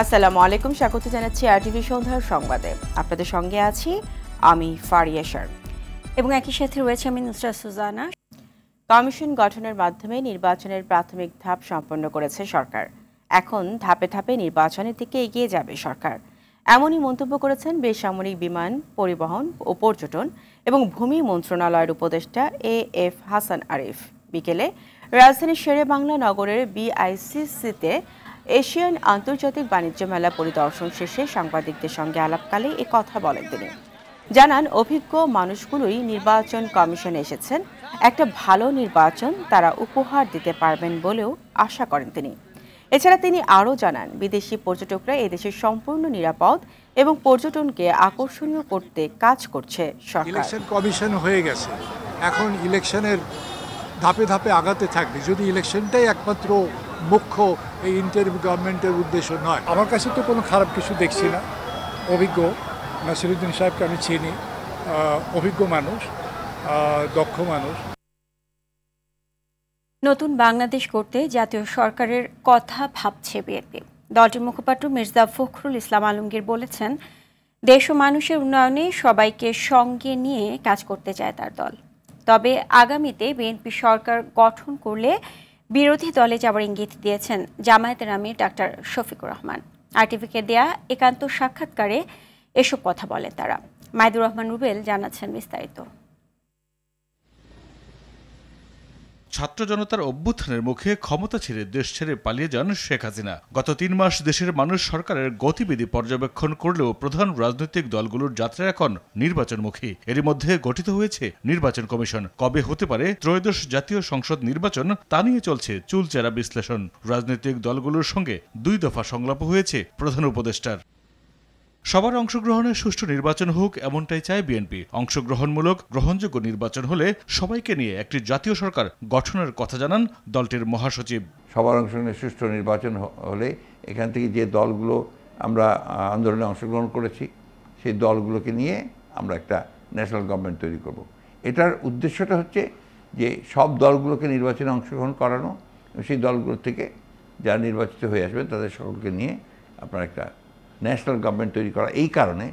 আসসালামু আলাইকুম, স্বাগত জানাচ্ছি আরটিভি সন্ধ্যার সংবাদে। আপনাদের সঙ্গে আছি আমি ফারিয়া শার এবং একই সাথে রয়েছে আমি নুসরাত সুজানা। কমিশন গঠনের মাধ্যমে নির্বাচনের প্রাথমিক ধাপ সম্পন্ন করেছে সরকার। এখন ধাপে ধাপে নির্বাচনের দিকে এগিয়ে যাবে সরকার, এমনই মন্তব্য করেছেন বেসামরিক বিমান পরিবহন ও পর্যটন এবং ভূমি মন্ত্রণালয়ের উপদেষ্টা এএফ হাসান আরিফ। বিকেলে রাজধানীর শেরেবাংলা নগরের বিআইসিসিতে এশিয়ান আন্তর্জাতিক বাণিজ্য মেলা পরিদর্শন শেষে সাংবাদিকদের সঙ্গে আলাপকালে এ কথা বলেন তিনি। জানান, অভিজ্ঞ মানুষগুলোই নির্বাচন কমিশনে এসেছেন, একটা ভালো নির্বাচন তারা উপহার দিতে পারবেন বলেও আশা করেন তিনি। এছাড়া তিনি আরও জানান, বিদেশি পর্যটকরা এদেশের সম্পূর্ণ নিরাপদ এবং পর্যটনকে আকর্ষণীয় করতে কাজ করছে সরকার। ইলেকশন কমিশন হয়ে গেছে, এখন ইলেকশনের ধাপে ধাপে আগাতে থাকবে। যদি ইলেকশনটাই একমাত্র মুখ্য এই ইন্টারিম গভর্নমেন্টের উদ্দেশ্য নয়। আমার কাছে তো কোনো খারাপ কিছু দেখছি না। অভিজ্ঞ নাসিরুদ্দিন সাহেবকে আমি চিনি, অভিজ্ঞ মানুষ, দক্ষ মানুষ। নতুন বাংলাদেশ করতে জাতীয় সরকারের কথা ভাবছে বিএনপি। দলটির মুখপাত্র মির্জা ফখরুল ইসলাম আলমগীর বলেছেন, দেশ ও মানুষের উন্নয়নে সবাইকে সঙ্গে নিয়ে কাজ করতে চায় তার দল। তবে আগামীতে বিএনপি সরকার গঠন করলে বিরোধী দলে যাওয়ার ইঙ্গিত দিয়েছেন জামায়াতের আমির ডাক্তার শফিকুর রহমান। আরটিভিকে দেয়া একান্ত সাক্ষাৎকারে এসব কথা বলেন তারা। মাইদুর রহমান রুবেল জানাচ্ছেন বিস্তারিত। ছাত্র জনতার অভ্যুত্থানের মুখে ক্ষমতা ছেড়ে দেশ ছেড়ে পালিয়ে যান শেখ হাসিনা। গত 3 মাস দেশের মানুষ সরকারের গতিবিধি পর্যবেক্ষণ করলেও প্রধান রাজনৈতিক দলগুলোর যাত্রা এখন নির্বাচনমুখী। এরই মধ্যে গঠিত হয়েছে নির্বাচন কমিশন। কবে হতে পারে ত্রয়োদশ জাতীয় সংসদ নির্বাচন, তা নিয়ে চলছে চুলচেরা বিশ্লেষণ। রাজনৈতিক দলগুলোর সঙ্গে 2 দফা সংলাপ হয়েছে প্রধান উপদেষ্টার। সবার অংশগ্রহণে সুষ্ঠু নির্বাচন হোক, এমনটাই চায় বিএনপি। অংশগ্রহণমূলক গ্রহণযোগ্য নির্বাচন হলে সবাইকে নিয়ে একটি জাতীয় সরকার গঠনের কথা জানান দলটির মহাসচিব। সবার অংশগ্রহণে সুষ্ঠু নির্বাচন হলে এখান থেকে যে দলগুলো আমরা আন্দোলনে অংশগ্রহণ করেছি সেই দলগুলোকে নিয়ে আমরা একটা ন্যাশনাল গভর্নমেন্ট তৈরি করব। এটার উদ্দেশ্যটা হচ্ছে যে সব দলগুলোকে নির্বাচনে অংশগ্রহণ করানো এবং সেই দলগুলো থেকে যারা নির্বাচিত হয়ে আসবেন তাদের সকলকে নিয়ে আপনার একটা ন্যাশনাল গভর্নমেন্ট তৈরি করা। এই কারণে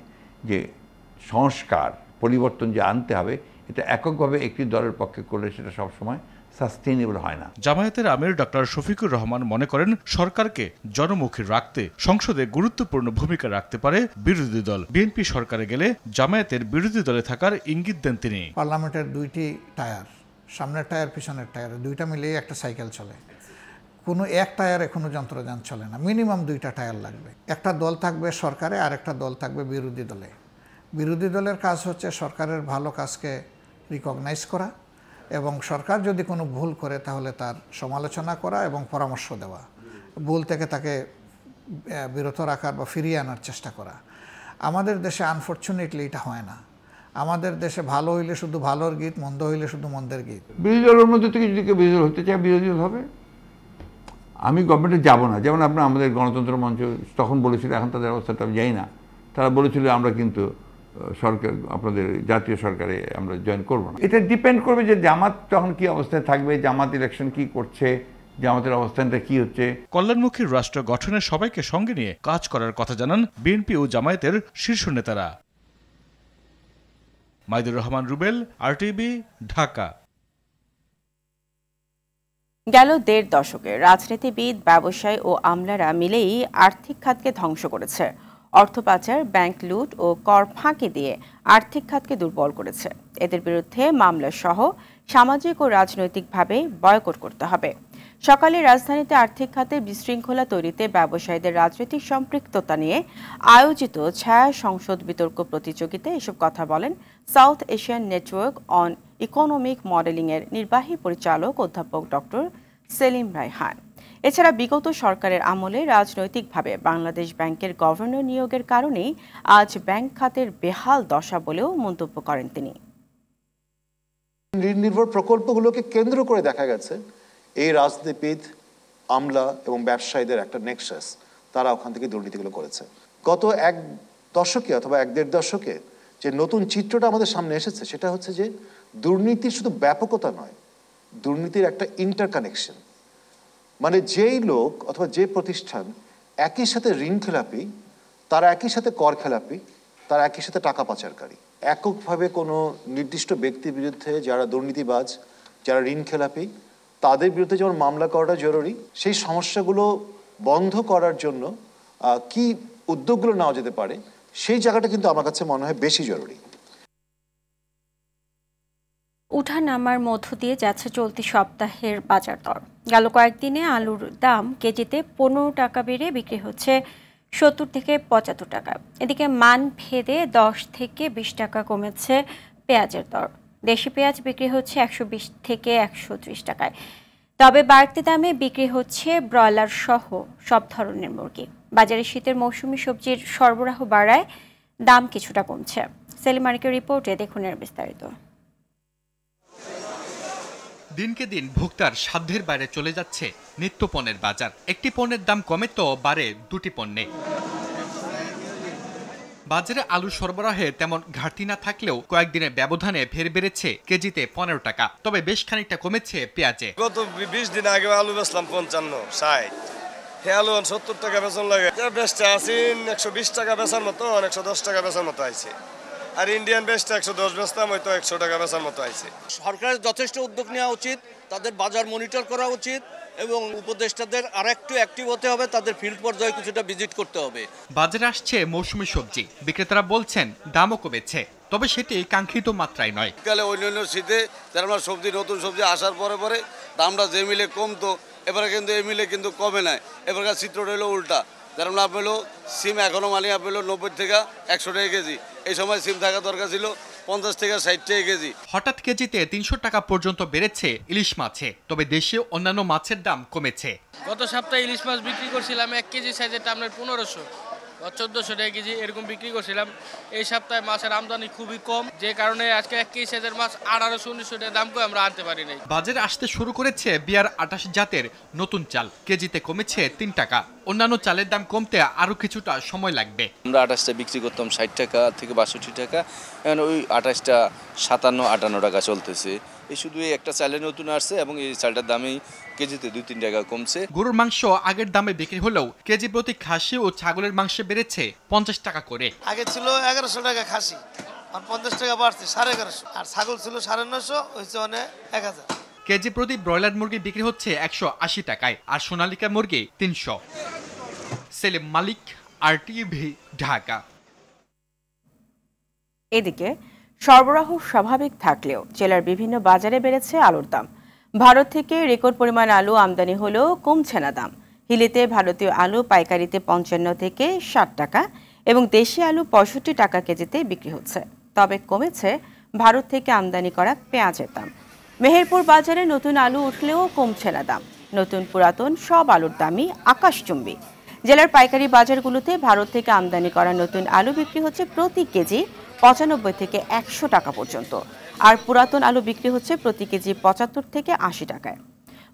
যে সংস্কার পরিবর্তন যে আনতে হবে, এটা এককভাবে একটি দলের পক্ষে করলে সেটা সবসময় সাস্টেইনেবল হয় না। জামায়াতের আমির ডক্টর শফিকুর রহমান মনে করেন, সরকারকে জনমুখী রাখতে সংসদে গুরুত্বপূর্ণ ভূমিকা রাখতে পারে বিরোধী দল। বিএনপি সরকারে গেলে জামায়াতের বিরোধী দলে থাকার ইঙ্গিত দেন তিনি। পার্লামেন্টের 2টি টায়ার, সামনের টায়ার পিছনের টায়ার, 2টা মিলিয়ে একটা সাইকেল চলে। কোনো এক টায়ারে কোনো যন্ত্রযান চলে না, মিনিমাম 2টা টায়ার লাগবে। একটা দল থাকবে সরকারে আর একটা দল থাকবে বিরোধী দলে। বিরোধী দলের কাজ হচ্ছে সরকারের ভালো কাজকে রিকগনাইজ করা এবং সরকার যদি কোনো ভুল করে তাহলে তার সমালোচনা করা এবং পরামর্শ দেওয়া, ভুল থেকে তাকে বিরত রাখার বা ফিরিয়ে আনার চেষ্টা করা। আমাদের দেশে আনফর্চুনেটলি এটা হয় না। আমাদের দেশে ভালো হইলে শুধু ভালোর গীত, মন্দ হইলে শুধু মন্দের গীত। বিরোধী দলের মধ্যে থেকে যদি কেউ বিরোধী হতে চায় বিরোধী দল হবে। আমি গভর্নমেন্টে যাব না। যেমন আপনার আমাদের গণতন্ত্র মঞ্চ তখন বলেছিল, এখন তাদের অবস্থাটা আমি জানি না, তারা বলেছিল আমরা কিন্তু সরকার আপনাদের জাতীয় সরকারে আমরা জয়েন করব না। এটা ডিপেন্ড করবে যে জামাত তখন কি অবস্থায় থাকবে, জামাত ইলেকশন কি করছে, জামাতের অবস্থানটা কি হচ্ছে। কল্যাণমুখী রাষ্ট্র গঠনে সবাইকে সঙ্গে নিয়ে কাজ করার কথা জানান বিএনপি ও জামায়াতের শীর্ষ নেতারা। মাইদুর রহমান রুবেল, আরটিভি, ঢাকা। গেল 1.5 দশকে রাজনীতিবিদ, ব্যবসায়ী ও আমলারা মিলেই আর্থিক খাতকে ধ্বংস করেছে। অর্থ পাচার, ব্যাংক লুট ও কর ফাঁকি দিয়ে আর্থিক খাতকে দুর্বল করেছে। এদের বিরুদ্ধে মামলা সহ সামাজিক ও রাজনৈতিকভাবে বয়কট করতে হবে। সকালে রাজধানীতে আর্থিক খাতে বিশৃঙ্খলা তৈরিতে ব্যবসায়ীদের রাজনৈতিক সম্পৃক্ততা নিয়ে আয়োজিত ছায়া সংসদ বিতর্ক প্রতিযোগিতায় এসব কথা বলেন South Asian Network on Economic মডেলিংয়ের নির্বাহী পরিচালক অধ্যাপক ডক্টর সেলিম রায়হান। এছাড়া বিগত সরকারের আমলে রাজনৈতিকভাবে বাংলাদেশ ব্যাংকের গভর্নর নিয়োগের কারণেই আজ ব্যাংক খাতের বেহাল দশা বলেও মন্তব্য করেন তিনি। ঋণ নির্ভর প্রকল্পগুলোকে কেন্দ্র করে দেখা গেছে এই রাজনীতিবিদ, আমলা এবং ব্যবসায়ীদের একটা নেক্সাস, তারা ওখান থেকে দুর্নীতিগুলো করেছে। গত 1 দশকে অথবা 1-1.5 দশকে যে নতুন চিত্রটা আমাদের সামনে এসেছে সেটা হচ্ছে যে দুর্নীতির শুধু ব্যাপকতা নয়, দুর্নীতির একটা ইন্টারকানেকশন। মানে যেই লোক অথবা যে প্রতিষ্ঠান একই সাথে ঋণ খেলাপি, তারা একই সাথে কর খেলাপি, তারা একই সাথে টাকা পাচারকারী। এককভাবে কোনো নির্দিষ্ট ব্যক্তির বিরুদ্ধে যারা দুর্নীতিবাজ, যারা ঋণ খেলাপি, তাদের বিরুদ্ধে যেমন মামলা করাটা জরুরি, সেই সমস্যাগুলো বন্ধ করার জন্য কি উদ্যোগগুলো নেওয়া যেতে পারে সেই জায়গাটা কিন্তু আমার কাছে মনে হয় বেশি জরুরি। উঠা নামার মধ্য দিয়ে যাচ্ছে চলতি সপ্তাহের বাজার দর। গেল কয়েকদিনে আলুর দাম কেজিতে 15 টাকা বেড়ে বিক্রি হচ্ছে 70 থেকে 75 টাকা। এদিকে মান ভেদে 10 থেকে 20 টাকা কমেছে পেঁয়াজের দর। দেশি পেঁয়াজ বিক্রি হচ্ছে 120 থেকে 130 টাকায়। তবে বাড়তি দামে বিক্রি হচ্ছে ব্রয়লার সহ সব ধরনের মুরগি। বাজারে শীতের মৌসুমি সবজির সরবরাহ বাড়ায় দাম কিছুটা কমছে। সেলিম মানিকের রিপোর্টে দেখুন এর বিস্তারিত। দিনকে দিন ভোক্তার সাধ্যের বাইরে চলে যাচ্ছে নিত্য পণ্যের বাজার। একটি পণ্যের দাম কমে তো বাড়ে দুটি পণ্যে। বাজারে আলু সরবরাহে তেমন ঘাটতি না থাকলেও কয়েকদিনের ব্যবধানে ফের বেড়েছে কেজিতে 15 টাকা। তবে বেশ খানিকটা কমেছে পেঁয়াজে। গত 20 দিন আগে আলু বেচলাম 55-60, আলু 70 টাকা বেচন লাগে। বেচটা আছি 120 টাকা বেচার মতো, 110 টাকা বেচার মতো আইছে। আর ইন্ডিয়ান বেচটা 110 বেচতাম, হয়তো 100 টাকা বেচার মতো আইছে। সরকারের যথেষ্ট উদ্যোগ নেওয়া উচিত, তাদের বাজার মনিটর করা উচিত এবং উপদেষ্টাদের আরেকটু অ্যাক্টিভ হতে হবে, তাদের ফিল্ড পর্যায়ে কিছুটা ভিজিট করতে হবে। বাজারে আসছে মৌসুমী সবজি। বিক্রেতারা বলছেন দামও কমেছে, তবে সেটি কাঙ্ক্ষিত মাত্রায় নয়। কালে অন্যান্য শীতে যারা সবজি, নতুন সবজি আসার পরে পরে দামটা যে মিলে কমতো, এবারে কিন্তু এই মিলে কিন্তু কমে নাই। এবারকার চিত্রটা হলো উল্টা। যারা না পেলো সিম এখনো মালিয়া পেলো 90 থেকে 100 টাকা কেজি। এই সময় সিম থাকা দরকার ছিল 50 থেকে 60 টাকা কেজি। হঠাৎ কেজিতে 300 টাকা পর্যন্ত বেড়েছে ইলিশ মাছে। তবে দেশে অন্যান্য মাছের দাম কমেছে। গত সপ্তাহে ইলিশ মাছ বিক্রি করছিলাম 1 কেজি সাইজেরটা আপনার 1500 বা 1400 টাকা কেজি এরকম বিক্রি করছিলাম। এই সপ্তাহে মাছের আমদানি খুবই কম, যে কারণে আজকে 1 কেজি সাইজের মাছ 1800-1900 টাকা দাম করে আমরা আনতে পারি নাই। বাজারে আসতে শুরু করেছে বিয়ার 28 জাতের নতুন চাল। কেজিতে কমেছে 3 টাকা। অন্যান্য চালের দাম কমতে আরো কিছুটা সময় লাগবে। আমরা 28টা বিক্রি করতাম 60 টাকা থেকে 62 টাকা, এখন ওই 28টা 57-58 টাকা চলতেছে। এই শুধু এই একটা চালের নতুন আসছে এবং এই চালটার দামই কেজিতে 2-3 টাকা কমছে। গরুর মাংস আগের দামে বিক্রি হলেও কেজি প্রতি খাসি ও ছাগলের মাংসে বেড়েছে 50 টাকা করে। আগে ছিল 1100 টাকা খাসি, আর 50 টাকা বাড়ছে 1150, আর ছাগল ছিল 950, হয়েছে 1000। কেজি প্রতি ব্রয়লার মুরগি বিক্রি হচ্ছে 180 টাকায়, আর সোনালিকা মুরগি 300। সেলিম মালিক, RTV, ঢাকা। এদিকে সরবরাহ স্বাভাবিক থাকলেও জেলার বিভিন্ন বাজারে বেড়েছে আলুর দাম। ভারত থেকে রেকর্ড পরিমাণ আলু আমদানি হলেও কমছে না দাম। হিলিতে ভারতীয় আলু পাইকারিতে 55 থেকে 60 টাকা এবং দেশি আলু 65 টাকা কেজিতে বিক্রি হচ্ছে। তবে কমেছে ভারত থেকে আমদানি করা পেঁয়াজের দাম। মেহেরপুর বাজারে নতুন আলু উঠলেও কমছে না দাম। নতুন পুরাতন সব আলুর দামই আকাশচুম্বী। জেলার পাইকারি বাজারগুলোতে ভারত থেকে আমদানি করা নতুন আলু বিক্রি হচ্ছে প্রতি কেজি 95 থেকে 100 টাকা পর্যন্ত, আর পুরাতন আলু বিক্রি হচ্ছে প্রতি কেজি 75 থেকে 80 টাকায়।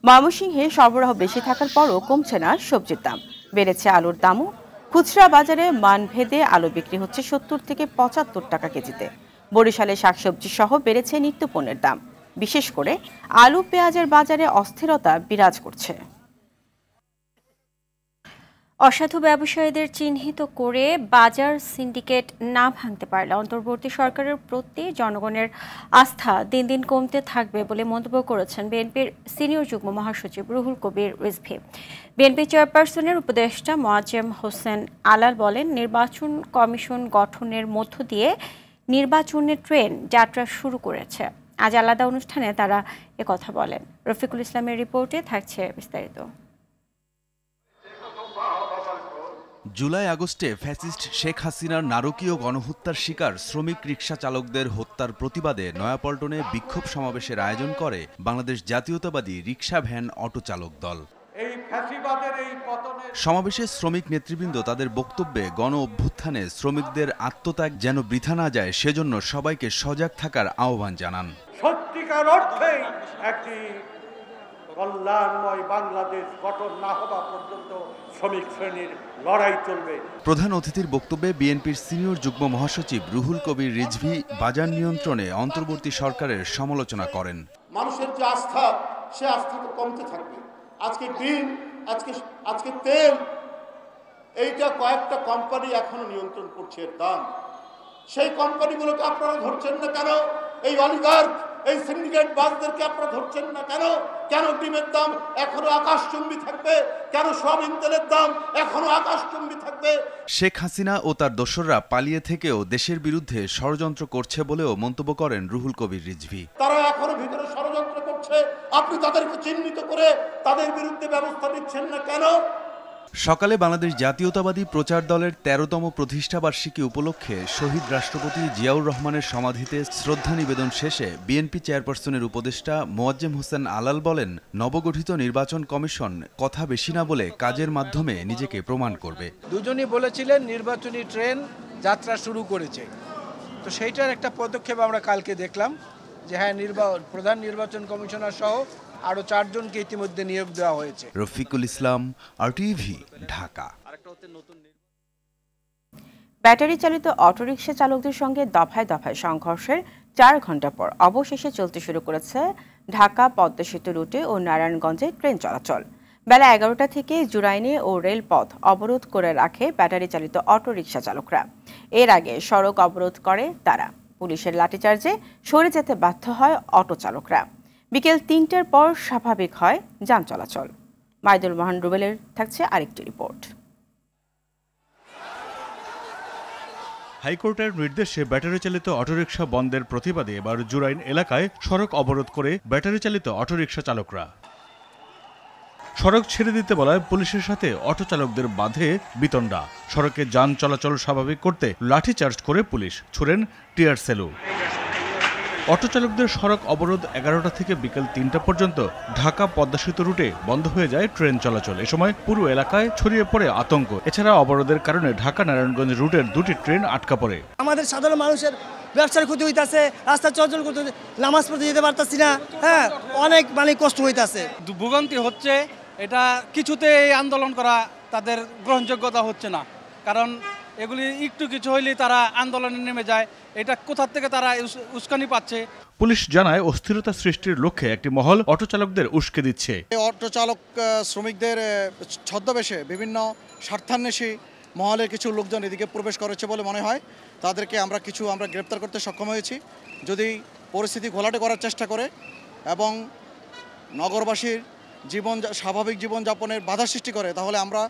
ময়মনসিংহে সরবরাহ বেশি থাকার পরও কমছে না সবজির দাম, বেড়েছে আলুর দামও। খুচরা বাজারে মানভেদে আলু বিক্রি হচ্ছে 70 থেকে 75 টাকা কেজিতে। বরিশালে শাকসবজি সহ বেড়েছে নিত্যপণ্যের দাম। বিশেষ করে আলু পেঁয়াজের বাজারে অস্থিরতা বিরাজ করছে। অসাধু ব্যবসায়ীদের চিহ্নিত করে বাজার সিন্ডিকেট না ভাঙতে পারলে অন্তর্বর্তী সরকারের প্রতি জনগণের আস্থা দিন দিন কমতে থাকবে বলে মন্তব্য করেছেন বিএনপির সিনিয়র যুগ্ম মহাসচিব রুহুল কবির রিজভী। বিএনপি চেয়ারপারসনের উপদেষ্টা মোয়াজ্জেম হোসেন আলাল বলেন, নির্বাচন কমিশন গঠনের মধ্য দিয়ে নির্বাচনের ট্রেন যাত্রা শুরু করেছে। আজ আলাদা অনুষ্ঠানে তারা একথা বলেন। রফিকুল ইসলামের রিপোর্টে থাকছে বিস্তারিত। জুলাই আগস্টে ফ্যাসিস্ট শেখ হাসিনার নারকীয় গণহত্যার শিকার শ্রমিক রিকশা চালকদের হত্যার প্রতিবাদে নয়াপল্টনে বিক্ষোভ সমাবেশের আয়োজন করে বাংলাদেশ জাতীয়তাবাদী রিকশা ভ্যান অটো চালক দল। সমাবেশে শ্রমিক নেতৃবৃন্দ তাদের বক্তব্যে গণ অভ্যুত্থানে শ্রমিকদের আত্মত্যাগ যেন বৃথা না যায় সেজন্য সবাইকে সজাগ থাকার আহ্বান জানান। সত্যিকার অর্থে একটি কল্যাণময় বাংলাদেশ গঠন না হওয়া পর্যন্ত শ্রমিক শ্রেণীর লড়াই চলবে। প্রধান অতিথির বক্তব্যে বিএনপির সিনিয়র যুগ্ম মহাসচিব রুহুল কবির রিজভী বাজার নিয়ন্ত্রণে অন্তর্বর্তী সরকারের সমালোচনা করেন। মানুষের যে আস্থা, সে আস্থা তো কমতে থাকবে। আজকে ডিম, আজকে তেল এইটা কয়েকটা কোম্পানি এখনো নিয়ন্ত্রণ করছে এর দাম। সেই কোম্পানিগুলোকে আপনারা ধরছেন না কেন? এই অলিগার্ক, এই সিন্ডিকেট বাসদেরকে আপনারা ধরছেন না কেন? কেন ডিমের দাম এখনো আকাশচুম্বী থাকবে? কেন সোয়াবিন তেলের দাম এখনো আকাশচুম্বী থাকবে? শেখ হাসিনা ও তার দোসররা পালিয়ে থেকেও দেশের বিরুদ্ধে ষড়যন্ত্র করছে বলেও মন্তব্য করেন রুহুল কবির রিজভী। তারা এখনো ভিতরে ষড়যন্ত্র করছে, আপনি তাদেরকে চিহ্নিত করে তাদের বিরুদ্ধে ব্যবস্থা নিচ্ছেন না কেন? সকালে বাংলাদেশ জাতীয়তাবাদী প্রচার দলের ১৩তম প্রতিষ্ঠাবার্ষিকী উপলক্ষে শহীদ রাষ্ট্রপতি জিয়াউর রহমানের সমাধিতে শ্রদ্ধা নিবেদন শেষে বিএনপি চেয়ারপারসনের উপদেষ্টা মোয়াজ্জেম হোসেন আলাল বলেন, নবগঠিত নির্বাচন কমিশন কথা বেশি না বলে কাজের মাধ্যমে নিজেকে প্রমাণ করবে। দুজনই বলেছিলেন নির্বাচনী ট্রেন যাত্রা শুরু করেছে, তো সেইটার একটা পদক্ষেপ আমরা কালকে দেখলাম যে হ্যাঁ, প্রধান নির্বাচন কমিশনার সহ আরো 4 জনকে ইতিমধ্যে নিয়োগ দেওয়া হয়েছে। রফিকুল ইসলাম, RTV, ঢাকা। ব্যাটারি চালিত অটোরিকশা চালকদের সঙ্গে দফায় দফায় সংঘর্ষের 4 ঘণ্টা পর অবশেষে চলতে শুরু করেছে ঢাকা পদ্মা সেতু রুটে ও নারায়ণগঞ্জে ট্রেন চলাচল। বেলা 11টা থেকে জুরাইনে ও রেলপথ অবরোধ করে রাখে ব্যাটারি চালিত অটোরিকশা চালকরা। এর আগে সড়ক অবরোধ করে তারা। পুলিশের লাঠিচার্জে সরে যেতে বাধ্য হয় অটো চালকরা। বিকেল 3টার পর স্বাভাবিক হয় যান চলাচল। মাইদুল মহান রুবেলের থাকছে আরেকটি রিপোর্ট। হাইকোর্টের নির্দেশে ব্যাটারি চালিত অটোরিকশা বন্ধের প্রতিবাদে এবার জুরাইন এলাকায় সড়ক অবরোধ করে ব্যাটারি চালিত অটোরিকশা চালকরা। সড়ক ছেড়ে দিতে বলায় পুলিশের সাথে অটো চালকদের বাঁধে বিতণ্ডা। সড়কে যান চলাচল স্বাভাবিক করতে লাঠিচার্জ করে পুলিশ, ছুড়েন টিয়ার সেলু। অটো চালকদের সড়ক অবরোধ 11টা থেকে বিকেল 3টা পর্যন্ত ঢাকা পদ্মা সেতু রুটে বন্ধ হয়ে যায় ট্রেন চলাচল। এ সময় পুরো এলাকায় ছড়িয়ে পড়ে আতঙ্ক। এছাড়া অবরোধের কারণে ঢাকা নারায়ণগঞ্জ রুটের 2টি ট্রেন আটকা পড়ে। আমাদের সাধারণ মানুষের ব্যবসার ক্ষতি হইতাছে, রাস্তা চলাচল করতে নামাজ পড়তে যেতে পারতাছি না, হ্যাঁ, অনেক কষ্ট হইতাছে, ভোগান্তি হচ্ছে। এটা কিছুতে আন্দোলন করা তাদের গ্রহণযোগ্যতা হচ্ছে না, কারণ এগুলি একটু কিছু হইলেই তারা আন্দোলনে নেমে যায়। এটা কোথা থেকে তারা উস্কানি পাচ্ছে? পুলিশ জানায় অস্থিরতা সৃষ্টির লক্ষ্যে একটি মহল অটো চালকদের উস্কে দিচ্ছে। অটো চালক শ্রমিকদের ছদ্মবেশে বিভিন্ন স্বার্থান্বেষী মহলের কিছু লোকজন এদিকে প্রবেশ করেছে বলে মনে হয়। তাদেরকে আমরা গ্রেপ্তার করতে সক্ষম হয়েছি। যদি পরিস্থিতি ঘোলাটে করার চেষ্টা করে এবং নগরবাসীর স্বাভাবিক জীবনযাপনের বাধা সৃষ্টি করে, তাহলে আমরা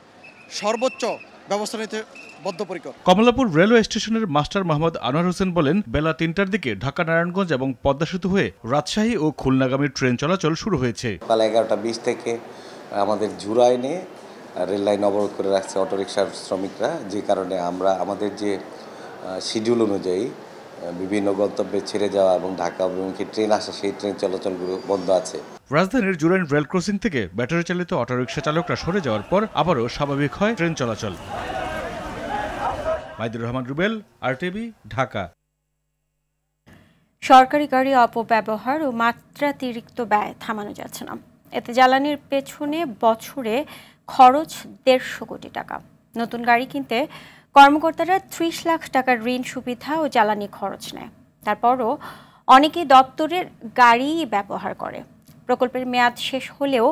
সর্বোচ্চ ব্যবস্থা নিতে বদ্ধপরিকর। কমলাপুর রেলওয়ে স্টেশনের মাস্টার মোহাম্মদ আনোয়ার হোসেন বলেন, বেলা 3টার দিকে ঢাকা নারায়ণগঞ্জ এবং পদ্মা সেতু হয়ে রাজশাহী ও খুলনাগামী ট্রেন চলাচল শুরু হয়েছে। বেলা 11টা 20 থেকে আমাদের জুরাইনে রেল লাইন অবরোধ করে রাখছে অটোরিকশার শ্রমিকরা, যে কারণে আমরা আমাদের যে শিডিউল অনুযায়ী বিভিন্ন গন্তব্যে ছেড়ে যাওয়া এবং ঢাকা অভিমুখী ট্রেন আসে, সেই ট্রেন চলাচলগুলো বন্ধ আছে। রাজধানীর জুরাইন রেল ক্রসিং থেকে ব্যাটারি চালিত অটোরিকশা চালকরা সরে যাওয়ার পর আবারও স্বাভাবিক হয় ট্রেন চলাচল। মাইদুর রহমান রুবেল, RTV, ঢাকা। সরকারি গাড়ি অপব্যবহার ও মাত্রাতিরিক্ত ব্যয় থামানো যাচ্ছে না। এতে জ্বালানির পেছনে বছরে খরচ 150 কোটি টাকা। নতুন গাড়ি কিনতে কর্মকর্তারা 30 লাখ টাকার ঋণ সুবিধা ও জ্বালানি খরচ নেয়। তারপরও অনেকে দপ্তরের গাড়ি ব্যবহার করে। প্রকল্পের মেয়াদ শেষ হলেও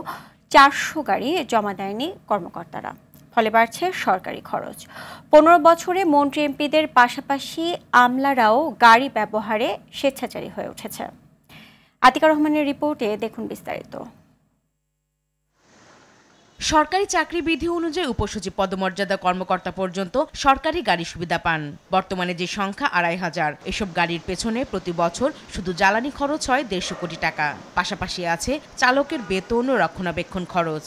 400 গাড়ি জমা দেয়নি কর্মকর্তারা। ফলে বাড়ছে সরকারি খরচ। 15 বছরে মন্ত্রী এমপিদের পাশাপাশি আমলারাও গাড়ি ব্যবহারে স্বেচ্ছাচারী হয়ে উঠেছে। আতিকা রহমানের রিপোর্টে দেখুন বিস্তারিত। সরকারি চাকরি বিধি অনুযায়ী উপসচিব পদমর্যাদা কর্মকর্তা পর্যন্ত সরকারি গাড়ি সুবিধা পান। বর্তমানে যে সংখ্যা 2500। এসব গাড়ির পেছনে প্রতি বছর শুধু জ্বালানি খরচ হয় 150 কোটি টাকা। পাশাপাশি আছে চালকের বেতন ও রক্ষণাবেক্ষণ খরচ।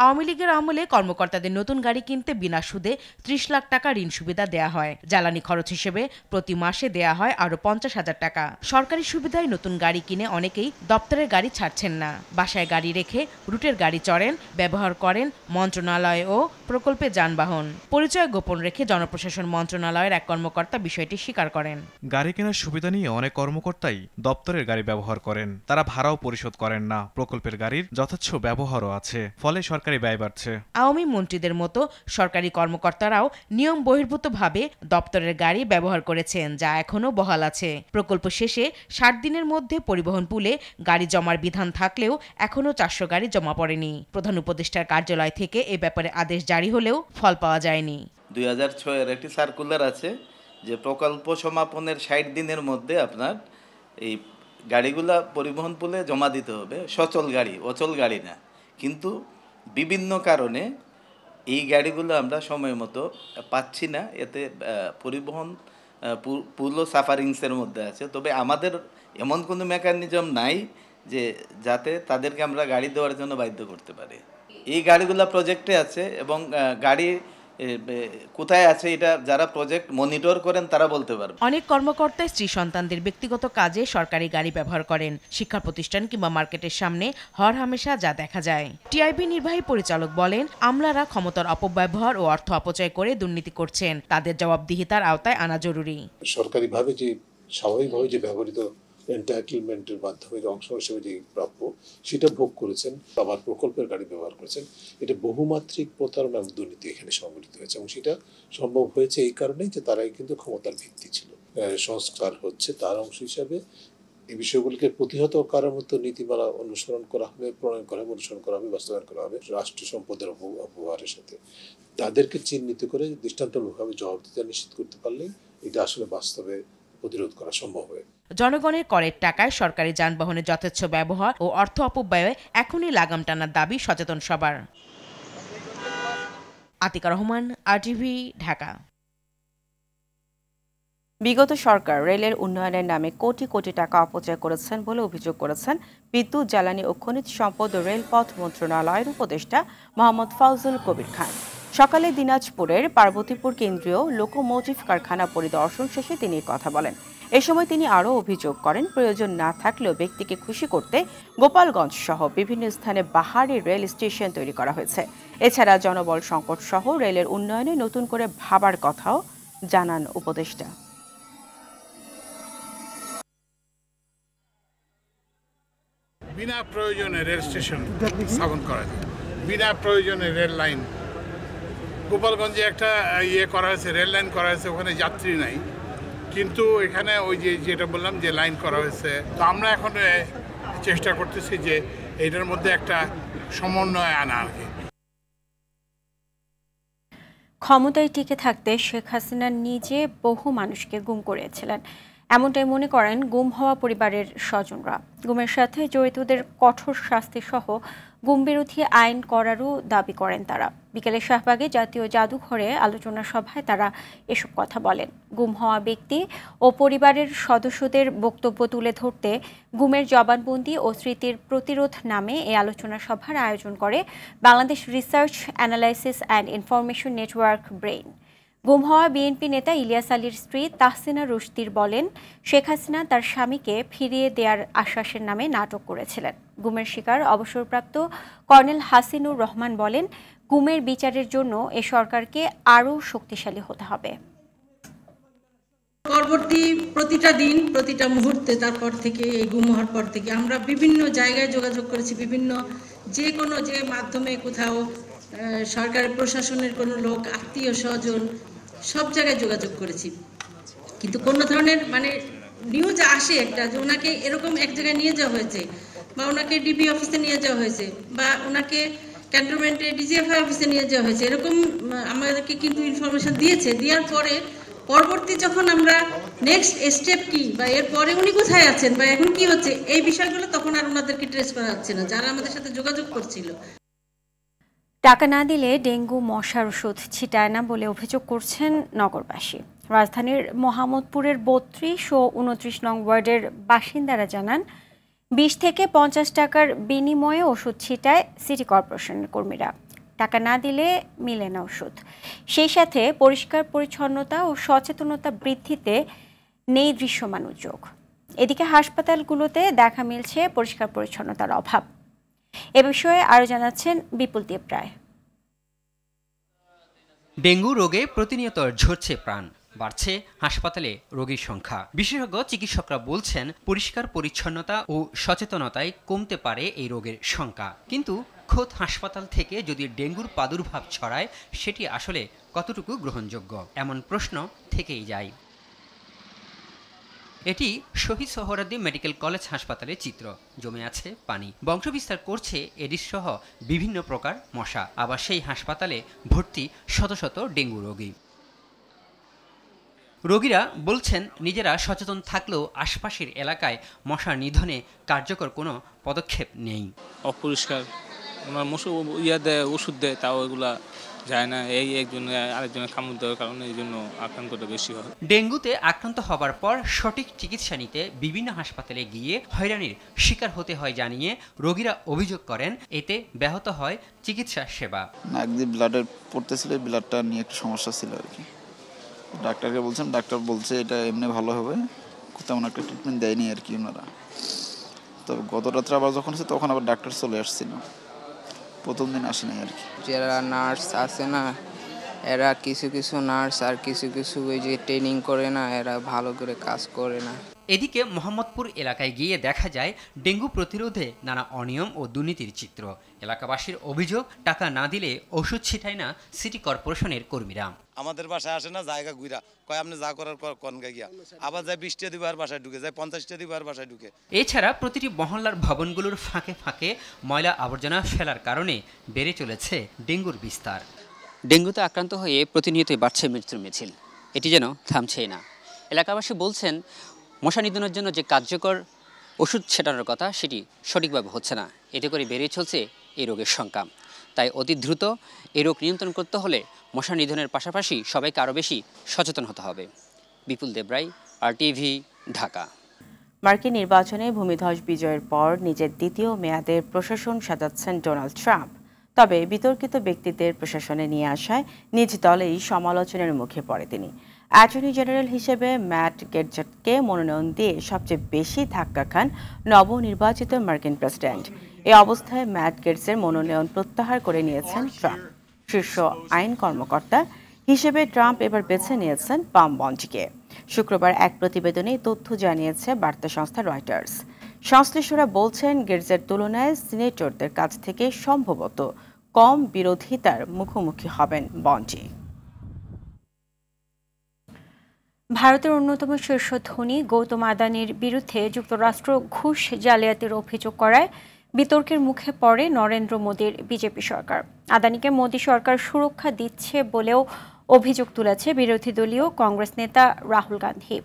আওয়ামী লীগের আমলে কর্মকর্তাদের নতুন গাড়ি কিনতে বিনা সুদে 30 লাখ টাকা ঋণ সুবিধা দেয়া হয়। জ্বালানি খরচ হিসেবে প্রতি মাসে দেয়া হয় আরও 50,000 টাকা। সরকারি সুবিধায় নতুন গাড়ি কিনে অনেকেই দপ্তরের গাড়ি ছাড়ছেন না। বাসায় গাড়ি রেখে রুটের গাড়ি চড়েন, ব্যবহার করেন মন্ত্রণালয় ও প্রকল্পে যানবাহন। পরিচয় গোপন রেখে জনপ্রশাসন মন্ত্রণালয়ের এক কর্মকর্তা বিষয়টি স্বীকার করেন। গাড়ি কেনার সুবিধা নিয়ে অনেক কর্মকর্তাই দপ্তরের গাড়ি ব্যবহার করেন। তারা ভাড়াও পরিশোধ করেন না। প্রকল্পের গাড়ির যথেচ্ছ ব্যবহারও আছে। ফলে সরকার সরকারি ব্যয় বাড়ছে। আওয়ামী মন্ত্রীদের মতো সরকারি কর্মকর্তারাও নিয়ম বহির্ভূতভাবে দপ্তরের গাড়ি ব্যবহার করেছেন, যা এখনও বহাল আছে। প্রকল্প শেষে 60 দিনের মধ্যে পরিবহন পুলে গাড়ি জমার বিধান থাকলেও এখনও 400 গাড়ি জমা পড়েনি। প্রধান উপদেষ্টার কার্যালয় থেকে এ ব্যাপারে আদেশ জারি হলেও ফল পাওয়া যায়নি। 2006-এর একটি সার্কুলার আছে যে প্রকল্প সমাপনের 60 দিনের মধ্যে আপনার এই গাড়িগুলা পরিবহন পুলে জমা দিতে হবে, সচল গাড়ি, অচল গাড়ি না। কিন্তু বিভিন্ন কারণে এই গাড়িগুলো আমরা সময় মতো পাচ্ছি না, এতে পরিবহন পুলও সাফারিংসের মধ্যে আছে। তবে আমাদের এমন কোনো মেকানিজম নাই যে যাতে তাদেরকে আমরা গাড়ি দেওয়ার জন্য বাধ্য করতে পারি। এই গাড়িগুলো প্রজেক্টে আছে এবং গাড়ি কোথায় আছে এটা যারা প্রজেক্ট মনিটর করেন তারা বলতে পারবে। অনেক কর্মকর্তা স্ত্রী সন্তানদের ব্যক্তিগত কাজে সরকারি গাড়ি ব্যবহার করেন, শিক্ষা প্রতিষ্ঠান কিংবা মার্কেটের সামনে হরহামেশা যা দেখা যায়। টিআইবি নির্বাহী পরিচালক বলেন, আমলারা ক্ষমতার অপব্যবহার ও অর্থ অপচয় করে দুর্নীতি করছেন, তাদের জবাবদিহিতার আওতায় আনা জরুরি। সরকারিভাবে যে স্বাভাবিকভাবে যে ব্যবহৃত এন্টাইটেলমেন্টের মাধ্যমে যে অংশ হিসেবে যে প্রাপ্য সেটা ভোগ করেছেন, আবার প্রকল্পের গাড়ি ব্যবহার করেছেন। এটা বহুমাত্রিক প্রতারণা এবং দুর্নীতি এখানে সংঘটিত হয়েছে এবং সেটা সম্ভব হয়েছে এই কারণেই যে তারাই কিন্তু ক্ষমতার ভিত্তি ছিল। সংস্কার হচ্ছে তার অংশ হিসাবে এই বিষয়গুলিকে প্রতিহত করার মতো নীতিমালা অনুসরণ করা হবে, প্রণয়ন করা হবে, অনুসরণ করা হবে, বাস্তবায়ন করা হবে। রাষ্ট্র সম্পদের অপব্যবহারের সাথে তাদেরকে চিহ্নিত করে দৃষ্টান্তমূলকভাবে জবাবদিহিতা নিশ্চিত করতে পারলেই এটা আসলে বাস্তবে প্রতিরোধ করা সম্ভব হবে। জনগণের করের টাকায় সরকারি যানবাহনের যথেচ্ছ ব্যবহার ও অর্থ অপব্যয়ে এখনই লাগাম টানার দাবি সচেতন সবার। আতিকা রহমান, RTV, ঢাকা। বিগত সরকার রেলের উন্নয়নের নামে কোটি কোটি টাকা অপচয় করেছেন বলে অভিযোগ করেছেন বিদ্যুৎ, জ্বালানি ও খনিজ সম্পদ ও রেলপথ মন্ত্রণালয়ের উপদেষ্টা মোহাম্মদ ফাউজুল কবির খান। সকালে দিনাজপুরের পার্বতীপুর কেন্দ্রীয় লোকোমোটিভ কারখানা পরিদর্শন শেষে তিনি কথা বলেন। এ সময় তিনি আরও অভিযোগ করেন, প্রয়োজন না থাকলেও ব্যক্তিকে খুশি করতে গোপালগঞ্জ সহ বিভিন্ন স্থানে বাহারি রেল স্টেশন তৈরি করা হয়েছে। এছাড়া জনবল সংকট সহ রেলের উন্নয়নে নতুন করে ভাবার কথাও জানান উপদেষ্টা। বিনা প্রয়োজনে রেল স্টেশন স্থাপন করা যায়, বিনা প্রয়োজনে রেল লাইন। গোপালগঞ্জে একটা করা হয়েছে, রেল লাইন করা হয়েছে, ওখানে যাত্রী নাই, কিন্তু এখানে ওই যেটা বললাম যে লাইন করা হয়েছে। তো আমরা এখন চেষ্টা করতেছি যে এটার মধ্যে একটা সমন্বয় আনা আর কি। ক্ষমতায় টিকে থাকতে শেখ হাসিনা নিজে বহু মানুষকে গুম করেছিলেন, এমনটাই মনে করেন গুম হওয়া পরিবারের স্বজনরা। গুমের সাথে জড়িতদের কঠোর শাস্তি সহ গুম বিরোধী আইন করারও দাবি করেন তারা। বিকেলে শাহবাগে জাতীয় জাদুঘরে আলোচনা সভায় তারা এসব কথা বলেন। গুম হওয়া ব্যক্তি ও পরিবারের সদস্যদের বক্তব্য তুলে ধরতে গুমের জবানবন্দি ও স্মৃতির প্রতিরোধ নামে এই আলোচনা সভার আয়োজন করে Bangladesh research analysis and information network brain. গুম হওয়া বিএনপি নেতা ইলিয়াস আলীর স্ত্রী তাহসিনা রুশদীর বলেন, শেখ হাসিনা তার স্বামীকে ফিরিয়ে দেওয়ার আশ্বাসের নামে নাটক করেছিলেন। গুমের শিকার অবসরপ্রাপ্ত কর্নেল হাসিনুর রহমান বলেন, গুমের বিচারের জন্য এ সরকারকে আরও শক্তিশালী হতে হবে। পরবর্তী প্রতিটা দিন, প্রতিটা মুহূর্তে, তারপর থেকে এই গুম হওয়ার পর থেকে আমরা বিভিন্ন জায়গায় যোগাযোগ করেছি, বিভিন্ন যে মাধ্যমে কোথাও সরকারের প্রশাসনের কোনো লোক, আত্মীয় স্বজন, সব জায়গায় যোগাযোগ করেছি, কিন্তু কোনো ধরনের নিউজ আসে একটা যে ওনাকে এরকম এক জায়গায় নিয়ে যাওয়া হয়েছে, বা ওনাকে ডিবি অফিসে নিয়ে যাওয়া হয়েছে, বা ওনাকে ক্যান্টনমেন্টে ডিজিএফআই অফিসে নিয়ে যাওয়া হয়েছে, এরকম আমাদেরকে কিন্তু ইনফরমেশন দিয়েছে। দেওয়ার পরে পরবর্তী যখন আমরা নেক্সট স্টেপ কি, বা এরপরে উনি কোথায় আছেন, বা এখন কি হচ্ছে, এই বিষয়গুলো তখন আর ওনাদেরকে ট্রেস করা যাচ্ছে না, যারা আমাদের সাথে যোগাযোগ করছিল। টাকা না দিলে ডেঙ্গু মশার ওষুধ ছিটায় না বলে অভিযোগ করছেন নগরবাসী। রাজধানীর মোহাম্মদপুরের 32 ও 29 নং ওয়ার্ডের বাসিন্দারা জানান, 20 থেকে 50 টাকার বিনিময়ে ওষুধ ছিটায় সিটি কর্পোরেশনের কর্মীরা। টাকা না দিলে মিলে না ওষুধ। সেই সাথে পরিষ্কার পরিচ্ছন্নতা ও সচেতনতা বৃদ্ধিতে নেই দৃশ্যমান উদ্যোগ। এদিকে হাসপাতালগুলোতে দেখা মিলছে পরিষ্কার পরিচ্ছন্নতার অভাব। এ বিষয়ে আরও জানাচ্ছেন বিপুল দেব রায়। ডেঙ্গু রোগে প্রতিনিয়ত ঝরছে প্রাণ, বাড়ছে হাসপাতালে রোগীর সংখ্যা। বিশেষজ্ঞ চিকিৎসকরা বলছেন, পরিষ্কার পরিচ্ছন্নতা ও সচেতনতায় কমতে পারে এই রোগের সংখ্যা, কিন্তু খোদ হাসপাতাল থেকে যদি ডেঙ্গুর প্রাদুর্ভাব ছড়ায় সেটি আসলে কতটুকু গ্রহণযোগ্য এমন প্রশ্ন থেকেই যায়। এটি শহীদ সোহরাওয়ার্দী মেডিকেল কলেজ হাসপাতালের চিত্র। জমে আছে পানি, বংশবিস্তার করছে এডিস সহ বিভিন্ন প্রকার মশা। আবার সেই হাসপাতালে ভর্তি শত শত ডেঙ্গু রোগী। রোগীরা বলছেন নিজেরা সচেতন থাকলেও আশপাশের এলাকায় মশা নিধনে কার্যকর কোনো পদক্ষেপ নেই। অপরিষ্কার, ওনার মশা দেয়, ওষুধ দেয়, তাও এগুলা যায় না। এই একজনে আরেকজনের কামড় দেওয়ার কারণে এই জন্য আক্রান্তটা বেশি হয়। ডেঙ্গুতে আক্রান্ত হবার পর সঠিক চিকিৎসা নিতে বিভিন্ন হাসপাতালে গিয়ে হয়রানির শিকার হতে হয় জানিয়ে রোগীরা অভিযোগ করেন এতে ব্যাহত হয় চিকিৎসা সেবা। নাক দিয়ে ব্লাডের পড়তেছিল, ব্লাডটা নিয়ে একটু সমস্যা ছিল আর কি। ডাক্তারকে বলছেন, ডাক্তার বলছে এটা এমনি ভালো হবে, তেমন একটা ট্রিটমেন্ট দেয়নি আর কি ওনারা। তবে গত রাত্রে আবার যখন আছে তখন আবার ডাক্তার চলে আসছিল, প্রথম দিন আসে নাই আর কি। যারা নার্স আছে না, এরা কিছু কিছু নার্স আর কিছু কিছু ওই যে ট্রেনিং করে না, এরা ভালো করে কাজ করে না। এদিকে মোহাম্মদপুর এলাকায় গিয়ে দেখা যায় ডেঙ্গু প্রতিরোধে নানা অনিয়ম ও দুর্নীতির চিত্র। এলাকাবাসীর অভিযোগ টাকা না দিলে ওষুধ ছিটায় না সিটি কর্পোরেশনের কর্মীরা। আমাদের বাসায় আসে না, জায়গা ঘুরা কয় আপনি যা করার কনগা গিয়া, আবার যায় 20টা দিবার বাসায় ঢুকে, যায় 50টা দিবার বাসায় ঢুকে। এছাড়া প্রতিটি মহল্লার ভবনগুলোর ফাঁকে ফাঁকে ময়লা আবর্জনা ফেলার কারণে বেড়ে চলেছে ডেঙ্গুর বিস্তার। ডেঙ্গুতে আক্রান্ত হয়ে প্রতিনিয়তই বাড়ছে মৃত্যুর মিছিল, এটি যেন থামছেই না। এলাকাবাসী বলছেন মশা নিধনের জন্য যে কার্যকর ওষুধ ছেটানোর কথা সেটি সঠিকভাবে হচ্ছে না, এতে করে বেড়ে চলছে এই রোগের সংখ্যা। তাই অতি দ্রুত এই রোগ নিয়ন্ত্রণ করতে হলে মশা নিধনের পাশাপাশি সবাইকে আরও বেশি সচেতন হতে হবে। বিপুল দেবরাই, RTV, ঢাকা। মার্কিন নির্বাচনে ভূমিধ্বস বিজয়ের পর নিজের দ্বিতীয় মেয়াদের প্রশাসন সাজাচ্ছেন ডোনাল্ড ট্রাম্প। তবে বিতর্কিত ব্যক্তিদের প্রশাসনে নিয়ে আসায় নিজ দলেই সমালোচনার মুখে পড়ে তিনি। অ্যাটর্নি জেনারেল হিসেবে ম্যাট গেটজকে মনোনয়ন দিয়ে সবচেয়ে বেশি ধাক্কা খান নবনির্বাচিত মার্কিন প্রেসিডেন্ট। এই অবস্থায় ম্যাট গেটসের মনোনয়ন প্রত্যাহার করে নিয়েছেন ট্রাম্প। শীর্ষ আইন কর্মকর্তা হিসেবে ট্রাম্প এবার বেছে নিয়েছেন পাম বন্ডিকে। শুক্রবার এক প্রতিবেদনে তথ্য জানিয়েছে বার্তা সংস্থা রয়টার্স। সংশ্লিষ্টরা বলছেন গেটসের তুলনায় সিনেটরদের কাছ থেকে সম্ভবত কম বিরোধিতার মুখোমুখি হবেন বন্ডি। ভারতের অন্যতম শীর্ষ ধনী গৌতম আদানির বিরুদ্ধে যুক্তরাষ্ট্র ঘুষ জালিয়াতির অভিযোগ করায় বিতর্কের মুখে পড়ে নরেন্দ্র মোদীর বিজেপি সরকার। আদানিকে মোদী সরকার সুরক্ষা দিচ্ছে বলেও অভিযোগ তুলেছে বিরোধী দলীয় কংগ্রেস নেতা রাহুল গান্ধী।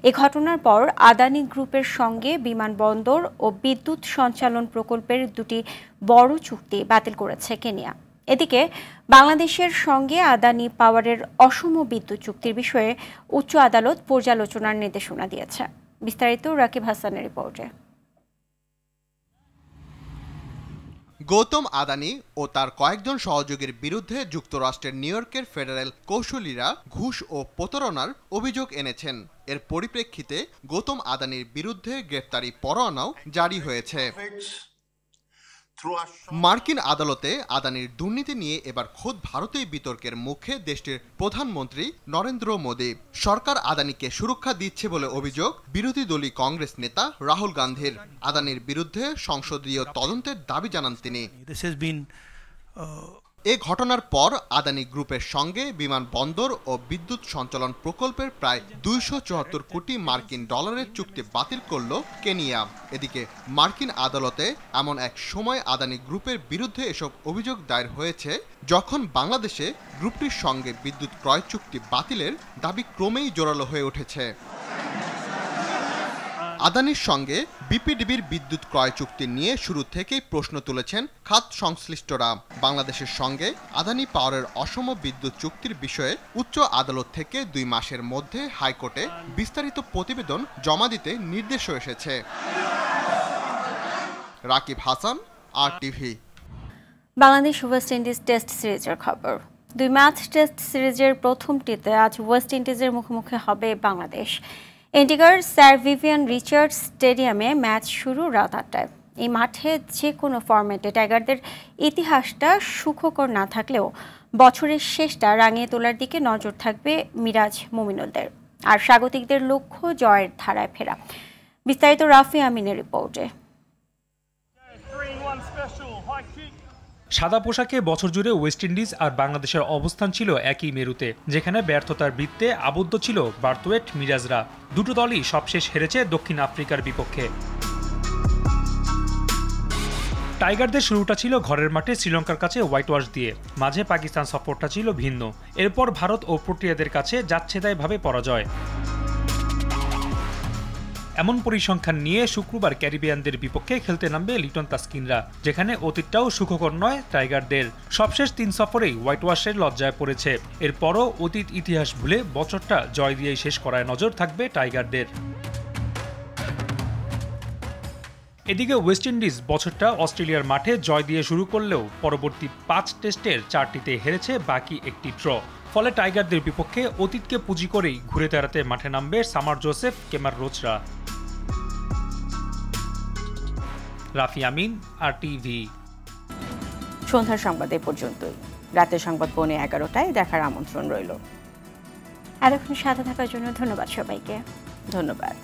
এ ঘটনার পর আদানি গ্রুপের সঙ্গে বিমানবন্দর ও বিদ্যুৎ সঞ্চালন প্রকল্পের দুটি বড় চুক্তি বাতিল করেছে কেনিয়া। এদিকে বাংলাদেশের সঙ্গে আদানি পাওয়ারের অসম বিদ্যুৎ চুক্তির বিষয়ে উচ্চ আদালত পর্যালোচনার নির্দেশনা দিয়েছে। বিস্তারিত রাকিব হাসানের রিপোর্টে। গৌতম আদানি ও তার কয়েকজন সহযোগীর বিরুদ্ধে যুক্তরাষ্ট্রের নিউ ইয়র্কের ফেডারেল কৌশলীরা ঘুষ ও প্রতারণার অভিযোগ এনেছেন। এর পরিপ্রেক্ষিতে গৌতম আদানির বিরুদ্ধে গ্রেফতারি পরোয়ানাও জারি হয়েছে। মার্কিন আদালতে আদানির দুর্নীতি নিয়ে এবার খোদ ভারতেই বিতর্কের মুখে দেশটির প্রধানমন্ত্রী নরেন্দ্র মোদী। সরকার আদানিকে সুরক্ষা দিচ্ছে বলে অভিযোগ বিরোধী দলীয় কংগ্রেস নেতা রাহুল গান্ধীর। আদানির বিরুদ্ধে সংসদীয় তদন্তের দাবি জানান তিনি। এ ঘটনার পর আদানি গ্রুপের সঙ্গে বিমানবন্দর ও বিদ্যুৎ সঞ্চালন প্রকল্পের প্রায় 274 কোটি মার্কিন ডলারের চুক্তি বাতিল করল কেনিয়া। এদিকে মার্কিন আদালতে এমন এক সময় আদানি গ্রুপের বিরুদ্ধে এসব অভিযোগ দায়ের হয়েছে যখন বাংলাদেশে গ্রুপটির সঙ্গে বিদ্যুৎ ক্রয় চুক্তি বাতিলের দাবি ক্রমেই জোরালো হয়ে উঠেছে। আদানির সঙ্গে বিপিডিবির বিদ্যুৎ ক্রয় চুক্তি নিয়ে শুরু থেকেই প্রশ্ন তুলেছেন খাত সংশ্লিষ্টরা। বাংলাদেশের সঙ্গে আদানি পাওয়ারের অসম বিদ্যুৎ চুক্তির বিষয়ে উচ্চ আদালত থেকে 2 মাসের মধ্যে হাইকোর্টে বিস্তারিত প্রতিবেদন জমা দিতে নির্দেশও এসেছে। Rakib Hasan, RTV। Bangladesh West Indies test সিরিজের খবর। 2 ম্যাচ টেস্ট সিরিজের প্রথমটিতে আজ ওয়েস্ট ইন্ডিজের মুখোমুখি হবে বাংলাদেশ। এন্টিগার স্যার ভিভিয়ান রিচার্ডস স্টেডিয়ামে ম্যাচ শুরু রাত 8টায়। এই মাঠে যে কোনো ফরম্যাটে টাইগারদের ইতিহাসটা সুখকর না থাকলেও বছরের শেষটা রাঙিয়ে তোলার দিকে নজর থাকবে মিরাজ মুমিনুলদের। আর স্বাগতিকদের লক্ষ্য জয়ের ধারায় ফেরা। বিস্তারিত রাফি আমিনের রিপোর্টে। সাদা পোশাকে বছর জুড়ে ওয়েস্ট ইন্ডিজ আর বাংলাদেশের অবস্থান ছিল একই মেরুতে, যেখানে ব্যর্থতার বৃত্তে আবদ্ধ ছিল বারথওয়েট মিরাজরা। দুটো দলই সবশেষ হেরেছে দক্ষিণ আফ্রিকার বিপক্ষে। টাইগারদের শুরুটা ছিল ঘরের মাঠে শ্রীলঙ্কার কাছে হোয়াইট ওয়াশ দিয়ে, মাঝে পাকিস্তান সফরটা ছিল ভিন্ন। এরপর ভারত ও প্রোটিয়াদের কাছে যাচ্ছেতাইভাবে পরাজয়। এমন পরিসংখ্যান নিয়ে শুক্রবার ক্যারিবিয়ানদের বিপক্ষে খেলতে নামবে লিটন তাসকিনরা, যেখানে অতীতটাও সুখকর নয় টাইগারদের। সবশেষ 3 সফরেই হোয়াইট ওয়াশের লজ্জায় পড়েছে। এরপরও অতীত ইতিহাস ভুলে বছরটা জয় দিয়েই শেষ করায় নজর থাকবে টাইগারদের। এদিকে ওয়েস্ট ইন্ডিজ বছরটা অস্ট্রেলিয়ার মাঠে জয় দিয়ে শুরু করলেও পরবর্তী 5 টেস্টের 4টিতে হেরেছে, বাকি একটি ড্র। ফলে টাইগারদের বিপক্ষে অতীতকে পুঁজি করেই ঘুরে দাঁড়াতে মাঠে নামবে সামার জোসেফ, কেমার রোচরা। রাফি আমিন, RTV। সন্ধ্যার সংবাদ এ পর্যন্তই। রাতের সংবাদ 11:15টায় দেখার আমন্ত্রণ রইল। এতক্ষণ সাথে থাকার জন্য ধন্যবাদ সবাইকে। ধন্যবাদ।